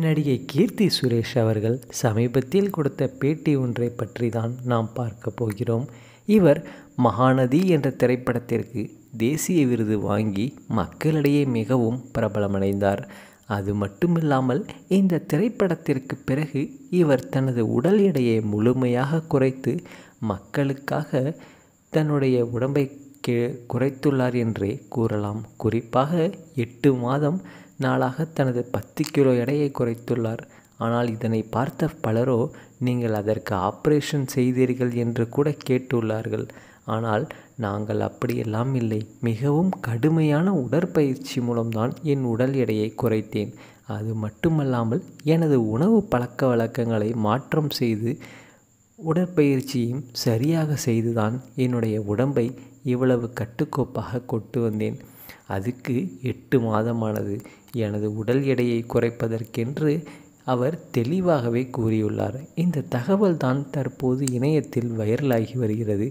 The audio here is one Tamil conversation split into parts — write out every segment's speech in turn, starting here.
நடிகை கீர்த்தி சுரேஷ் அவர்கள் சமீபத்தில் கொடுத்த பேட்டி ஒன்றை பற்றி தான் நாம் பார்க்க போகிறோம். இவர் மகாநதி என்ற திரைப்படத்திற்கு தேசிய விருது வாங்கி மக்களிடையே மிகவும் பிரபலமடைந்தார். அது மட்டுமில்லாமல் இந்த திரைப்படத்திற்கு பிறகு இவர் தனது உடல் எடையை முழுமையாக குறைத்து மக்களுக்காக தன்னுடைய உடம்பை குறைத்துள்ளார் என்றே கூறலாம். குறிப்பாக 8 மாதம் நாளாக தனது 10 கிலோ எடையை குறைத்துள்ளார். ஆனால் இதனை பார்த்த பலரோ நீங்கள் அதற்கு ஆப்ரேஷன் செய்தீர்கள் என்று கூட கேட்டுள்ளார்கள். ஆனால் நாங்கள் அப்படியெல்லாம் இல்லை, மிகவும் கடுமையான உடற்பயிற்சி மூலம்தான் என் உடல் எடையை குறைத்தேன். அது மட்டுமல்லாமல் எனது உணவு பழக்க வழக்கங்களை மாற்றம் செய்து உடற்பயிற்சியும் சரியாக செய்துதான் என்னுடைய உடம்பை இவ்வளவு கட்டுக்கோப்பாக கொண்டு வந்தேன். அதுக்கு 8 மாதமானது. எனது உடல் எடையை குறைப்பதற்கென்று அவர் தெளிவாகவே கூறியுள்ளார். இந்த தகவல் தான் தற்போது இணையத்தில் வைரலாகி வருகிறது.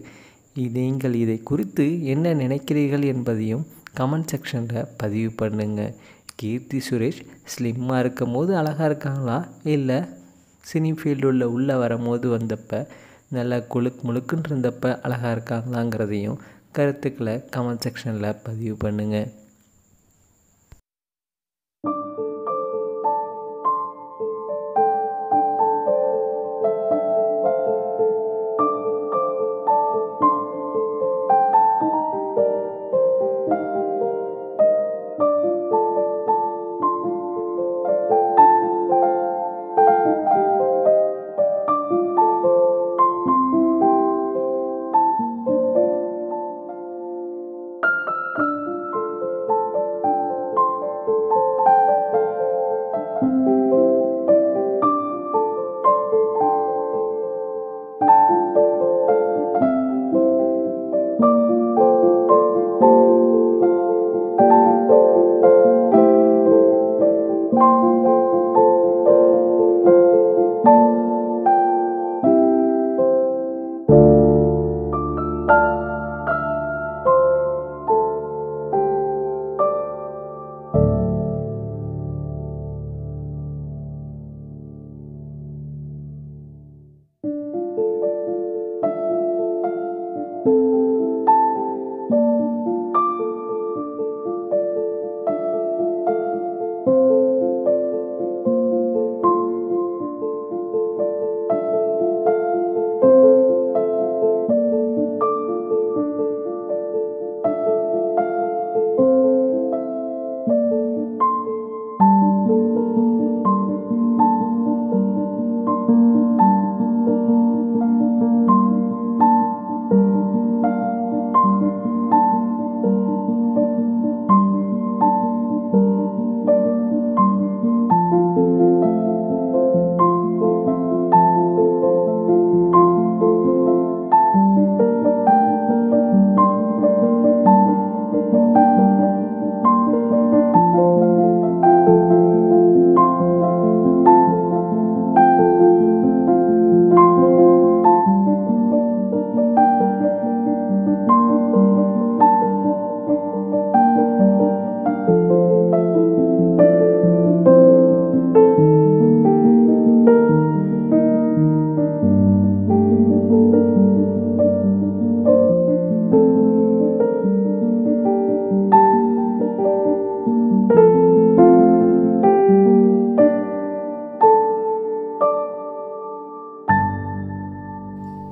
நீங்கள் இதை குறித்து என்ன நினைக்கிறீர்கள் என்பதையும் கமெண்ட் செக்ஷனில் பதிவு பண்ணுங்கள். கீர்த்தி சுரேஷ் ஸ்லிம்மாக இருக்கும் போது அழகாக இருக்காங்களா, இல்லை சினி ஃபீல்டு உள்ளே வரும்போது வந்தப்போ நல்லா முழுக்குன்னு இருந்தப்போ அழகாக இருக்காங்களாங்கிறதையும் கருத்துக்களை கமெண்ட் செக்ஷனில் பதிவு பண்ணுங்கள்.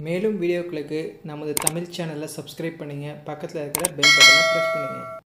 மேலும் வீடியோக்களுக்கு நமது தமிழ் சேனலை சப்ஸ்கிரைப் பண்ணுங்கள். பக்கத்தில் இருக்கிற பெல் பட்டனை ப்ரெஸ் பண்ணுங்கள்.